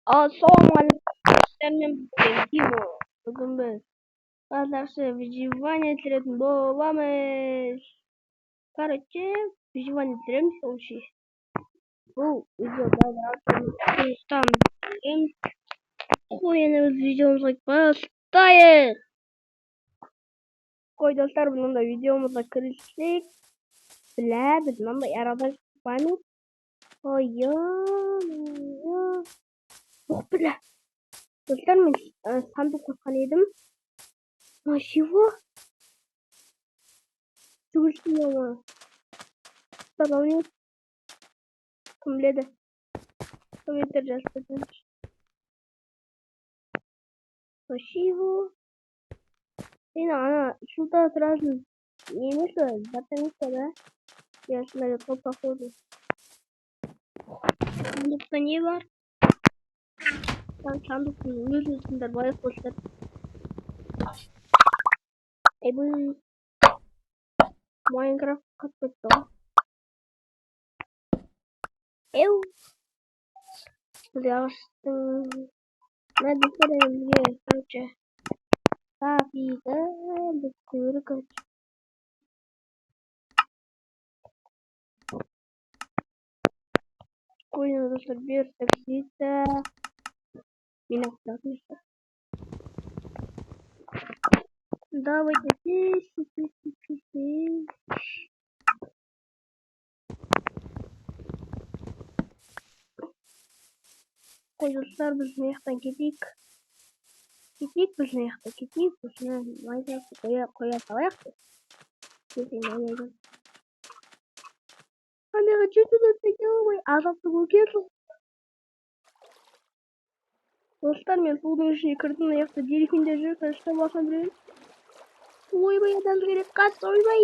Assalamualaikum ben Timo. Bugün biz arkadaşlar выживание tiretin boğamayız. Короче, выживание tiremiş o şey. Bu videoda tam koyunuz videomuza başlayın. Koy dostlar bunun da videomuza kiriştik. Bile biz nanda arada çıkmayız. Koyun. Oh bile. Dostlar ben sandık yapkan yedim. Чего? Чего? Tamam yok. Kumlede. Комментарий оставим. Спасибо. Она что-то сразу не мешает, потому что, да? Я смотрю, по походу. Сандукта не var? Там сандук нужно давай после. Bu Minecraft kapattı. Ev. Yazdım. Ne düşünüyorsun diye önce. Tabii de bu kuyruk. Koyuyoruz bir tepside. Minaklar. Давайте здесь. Koyunlar biz ne yaktan gidik. Gidik biz ne yaktan gidik. Biz ne Minecraft'ı koya salayak. Kesin oynayacağız. Hani acıdı da tekrar azaptı bu kez. Dostlar men судың ішіне кірдім мына жақта дерекінде жүр қашқа басам біреу ойбай адам керек қас ойбай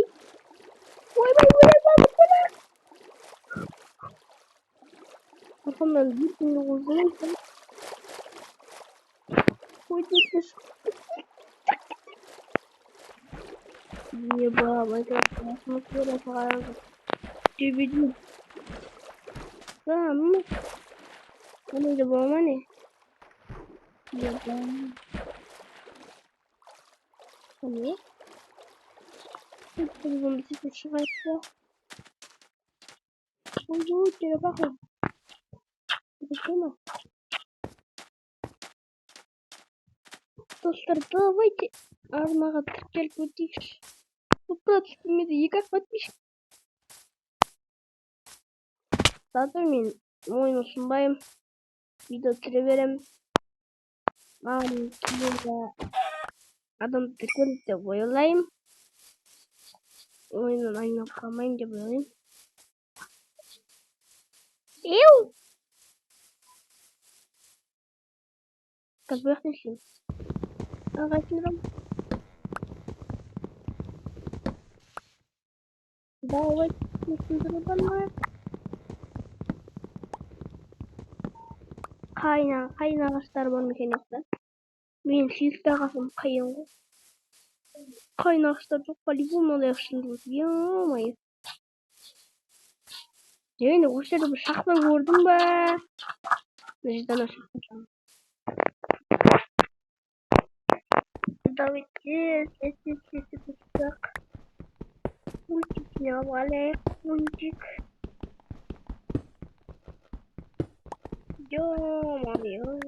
арқамнан бетімді қоздым ой детті еба Майнкрафт атмосфера сағарады төбеден там қандай да бола ма не еба не по-любому здесь шығайықшы ой тебе пахнет достар давайте арнаға тіркеліп өтейікші подписчиктерімізді екі-ақ подписчик зато мен ойын ұсынбаймын видео түсіре беремін маған кейінгі адамды тіркеліп деп ойлаймын ойыннан айналып қалмайын деп ойлаймын қазір бұл жақта не істеймін ағайсындырам давай сындырып алмайық қайын ағаштар бар ма екен жақта менің сүйікті ағашым қайын ғой қайын ағаштар жоқ по-любому мынандай ағаштар е-мое және осы жерде бір шахта көрдім ба мына жерде ана шахта давайте так мультик снимали мультик ё-моё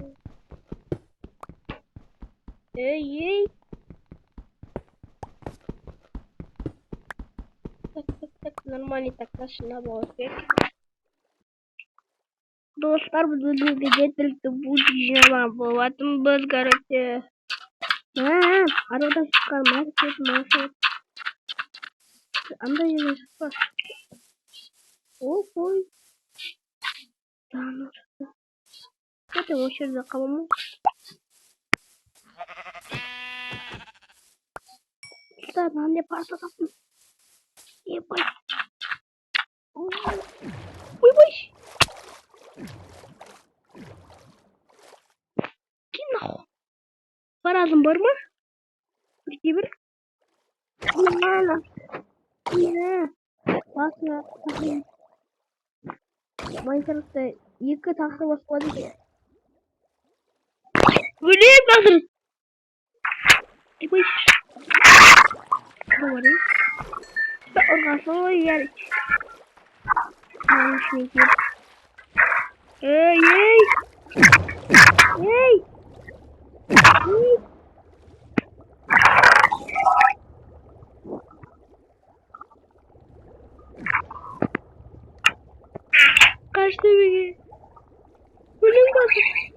эй так нормально так машина болады достар біз өзімізге жеткілікті мультик жинамақ болатынбыз короче арадан шыққан маркет андай жерден шықпа ой Хотя осы жерде қаламын мынандай парта таптым ебай ойбай нахуй паразым бар ма бірде бір басына Майнкрафтта екі тақыр басып қалады екен Öleyim nasıl? Bu iş. Doğru. İşte orgasını yer. Ben işine gir. Hey hey. Hey. Hey. Kaçtı beni. Ölüm basıp.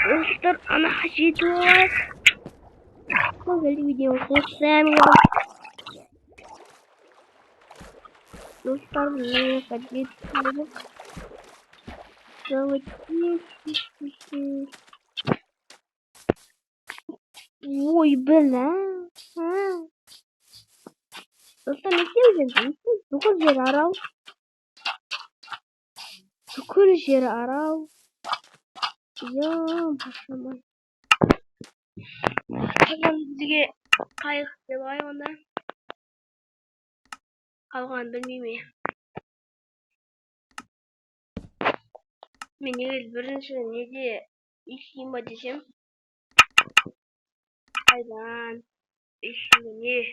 Dostlar ana hacı var. Böyle video sevmiyorum. Dostlar bunları kaydediyorum. Oy böyle. Ha. Dostlar ne diyeceğim? Dokuz yere arav. Dokuz yere arav. Ya başlamay. Hemen bizge kayık devay onda. Kalgan bilmeyeyim. Meni birinci ne diye işim badişim. Haydan. İşim ne?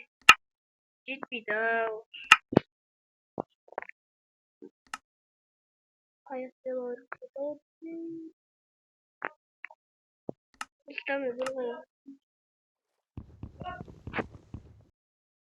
Gitmedi. Kayık devay. İşte mi bilmiyorum.